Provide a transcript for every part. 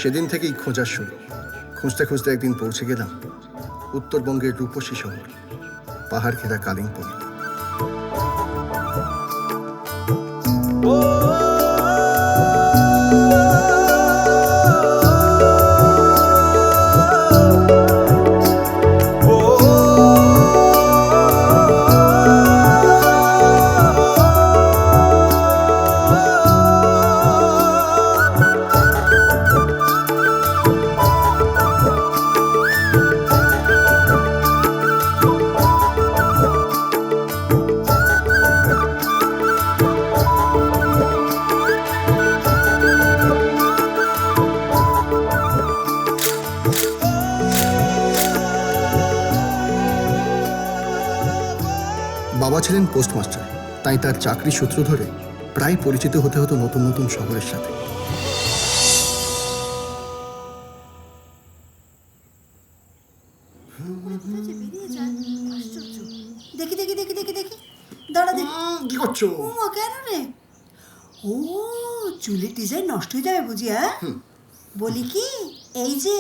সেদিন থেকেই খোঁজা শুরু। খুঁজতে খুঁজতে একদিন পৌঁছে গেলাম উত্তরবঙ্গের রূপসী শহর পাহাড় ঘেরা কালিম্পং। বাবা ছিলেন পোস্টমাস্টার, তাই তার চাকরি সূত্র ধরে প্রায় পরিচিত হতে হতো নতুন নতুন শহরের সাথে। দেখি দেখি দেখি দেখি দেখি দাঁড়া দেখি। কি করছো? ও কেন রে? ও চুলের ডিজাইন নষ্ট হয়ে যাবে বুঝি? হ্যাঁ বলি কি, এই যে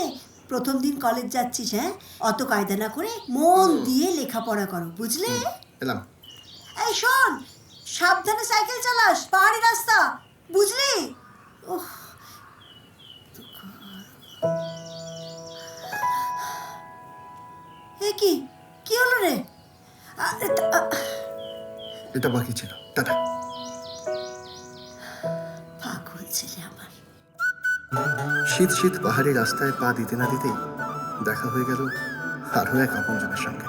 প্রথম দিন কলেজ যাচ্ছিস, হ্যাঁ অত কায়দা না করে মন দিয়ে লেখাপড়া করো, বুঝলে? এলাম। এই শোন, সাবধানে সাইকেল চালাস, পাহাড়ি রাস্তা, বুঝলি? ওহ এ কি কি হলো রে? এটা বাকি ছিল। টাটা। পাগল ছেলে আমার। শীত শীত পাহাড়ি রাস্তায় পা দিতে না দিতেই দেখা হয়ে গেল আরো এক আপনজনের সঙ্গে।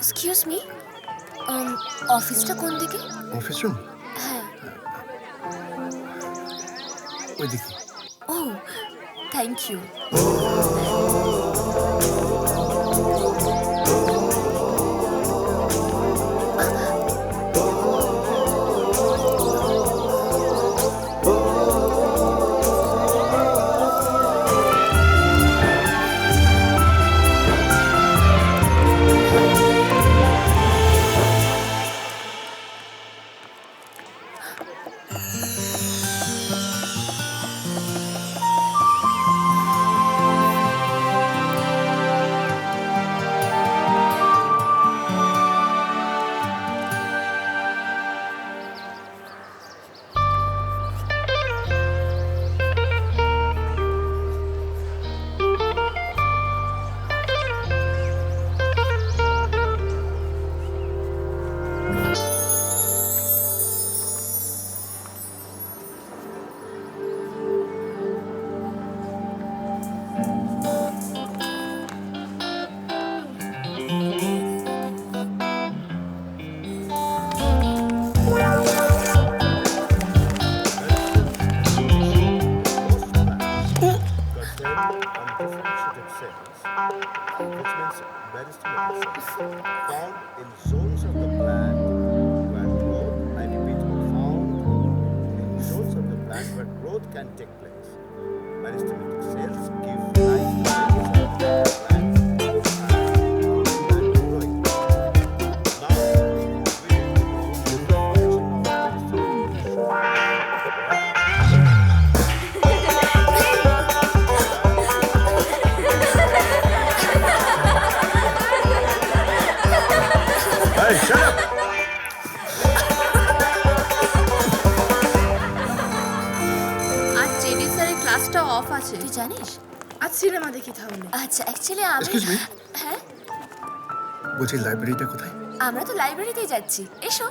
এক্সকিউজ মি, অফিসটা কোন দিকে? অফিস রুম হ্যাঁ। ওইদিকে। Oh thank you. Found in zones of the plant where growth, I repeat, found in zones of the plant where growth can take place. Meristematic cells give rise to various of the plant and growing. Now, we need to know the function of Hey, shut up! হচ্ছে? তুই জানিস? আজ cinema দেখি তাহলে। আচ্ছা actually আমি Excuse me? হ্যাঁ বলছি লাইব্রেরিটা কোথায়? আমরা তো লাইব্রেরিতেই যাচ্ছি, এসো।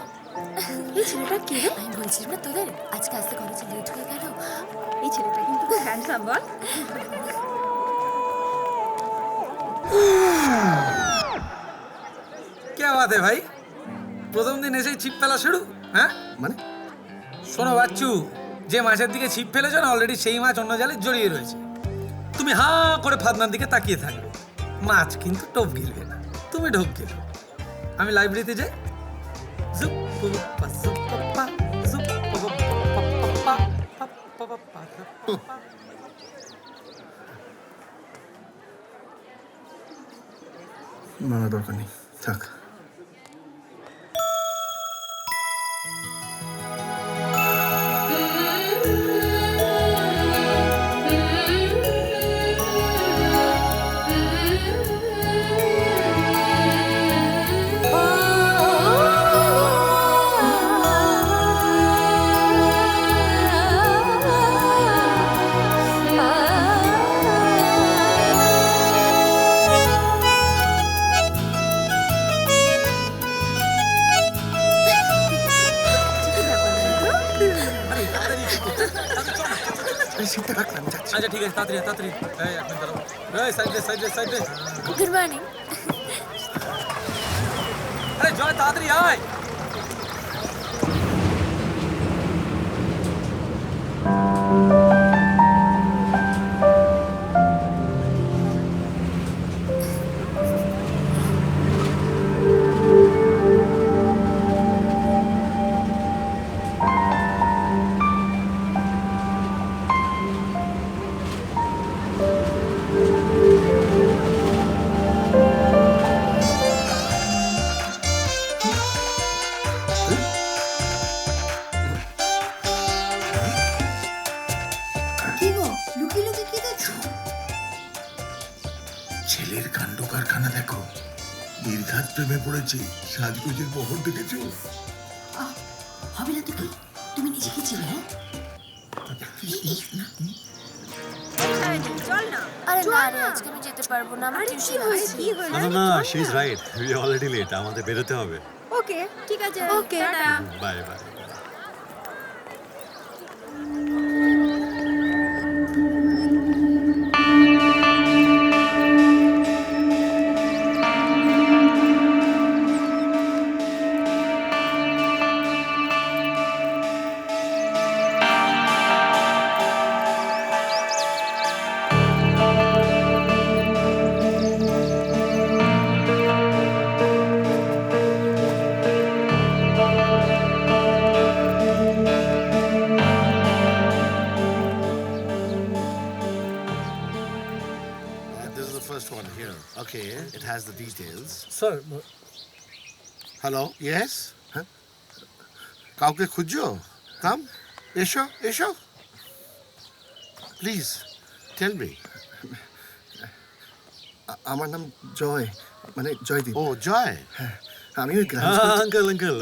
এই ছেলেটা কে রে? আমি বলছিলাম না তোদের আজকে আসতে কলেজে লেট হয়ে গেল। এই ছেলেটা কিন্তু খুব হ্যান্ডসাম বল। क्या बात है ভাই? প্রথম দিন এসেই ছিপ ফেলা শুরু, হ্যাঁ? মানে শোনো বাচ্চু, যে মাছের দিকে ছিপ ফেলেছো না অলরেডি সেই মাছ অন্য জালে জড়িয়ে রয়েছে। তুমি হাঁ করে ফাদনার দিকে তাকিয়ে থাকবে, মাছ কিন্তু টোপ গিলবে না, তুমি ঢোক গেলো। আমি লাইব্রেরিতে যাই, জুপ পুপা জুপ পুপা জুপ পুপা পাপা পাপা পাপা। না না, দরকার নেই, থাক। এই সিটটা রাখলাম, আমি যাচ্ছি। আচ্ছা ঠিক আছে, তাড়াতাড়ি তাড়াতাড়ি। এই আপনি দাঁড়াও, এই সাইডে সাইডে সাইডে। Good morning. আরে জয় তাড়াতাড়ি আয়। কি গো, লুকিয়ে লুকিয়ে কি দেখছো? ছেলের কাণ্ড কারখানা দেখো, নির্ঘাত প্রেমে পড়েছে, সাজগোজের বহর দেখেছো? আহ, হবে না তো কি? তুমি নিজে কি ছিলে, হ্যাঁ? চল না। আরে না রে, আজকে আমি যেতে পারবো না, আমার আরে কি টিউশন হয়েছে? আছে। কি হয়েছে? না না, she is right, we already late, আমাদের বেরোতে হবে। ওকে, ঠিক আছে। Okay, tata. Bye bye. This is the first one here. Okay, it has the details. Sir Hello, yes? Huh? কাউকে খুঁজছো? কাম, এসো এসো। Please tell me. আমার নাম জয়, মানে জয়দীপ। ও জয়, হ্যাঁ, আমি ওই গ্রাম আঙ্কেল আঙ্কেল,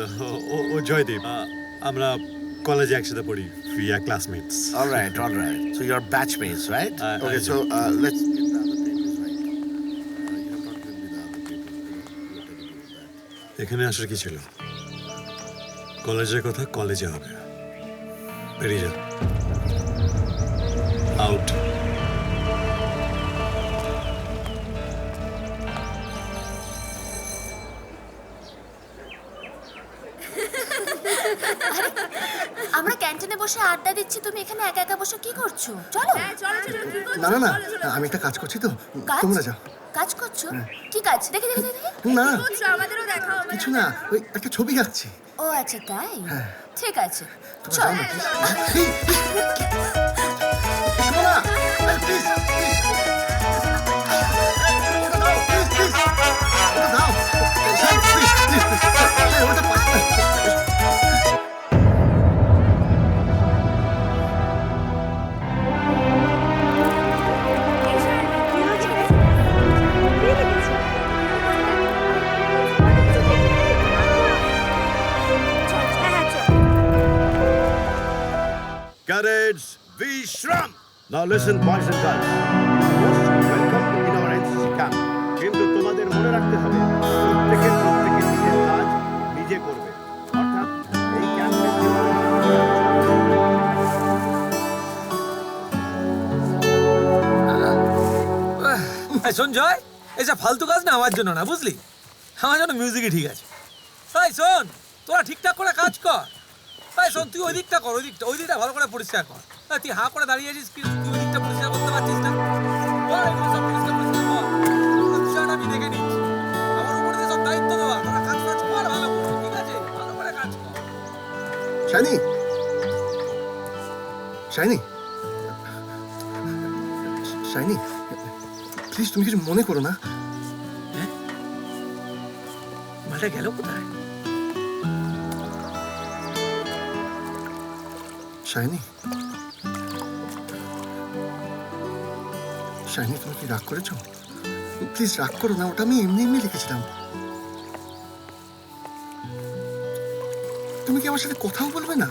ও জয়দীপ, আমরা কলেজে একসাথে পড়ি, we are classmates. all right, all right. So you're batchmates, right? Okay, I so let's get the other papers right. You have not given me the other papers. You are telling me that. এখানে আসার কি ছিল? কলেজের কথা কলেজে হবে, বেরিয়ে যা, আউট। আমরা ক্যান্টিনে বসে আড্ডা দিচ্ছি, তুমি এখানে একা একা বসে কি করছো? চলো। চলো চলো, কি করছো? না না না, আমি একটা কাজ করছি তো, কাজ? তোমরা যাও। কাজ করছো? কি কাজ? দেখে দেখে দেখে। না করছো, আমাদেরও দেখাও। কিছু না, ওই একটা ছবি আঁকছি। ও আচ্ছা তাই, ঠিক আছে তোমরা চল। যাও না, please। এই, শোনো না, please, please। ওটা দাও, please, please, please। এই, ওটা পাস না। Courage, Vishram. Now listen, boys and girls. Most welcome in our NCC camp. কিন্তু তোমাদের মনে রাখতে হবে প্রত্যেকে নিজের কাজ নিজে করবে। অর্থাৎ এই ক্যাম্পে এই শোন জয়, এইসব ফালতু কাজ না আমার জন্য না, বুঝলি? আমার জন্য মিউজিকই ঠিক আছে। এই শোন, তোরা ঠিকঠাক করে কাজ কর। এই শোন, তুই ওই দিকটা কর, ওই দিকটা ভালো করে পরিষ্কার কর। এই, তুই হাঁ করে দাঁড়িয়ে আছিস, তুই ওই দিকটা পরিষ্কার করতে পারছিস না? কর, এগুলো সব পরিষ্কার কর। পুরো বিষয়টা আমি দেখে নিচ্ছি। আমার উপরে যে সব দায়িত্ব দেওয়া, তোরা কাজ কর ভালো করে, ঠিক আছে? ভালো করে কাজ কর। শাইনি, শাইনি, শাইনি, প্লিজ তুমি কিছু মনে করো না। মালটা গেল কোথায়? শাইনি, শাইনি, তুমি কি রাগ করেছো? প্লিজ রাগ করো না, ওটা আমি এমনি এমনি লিখেছিলাম। তুমি কি আমার সাথে কথাও বলবে না?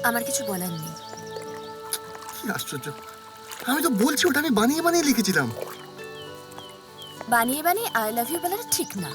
আমার কিছু বলার নেই। কি আশ্চর্য, আমি তো বলছি ওটা আমি বানিয়ে বানিয়ে লিখেছিলাম। বানিয়ে বানিয়ে আই লাভ ইউ বলাটা ঠিক না।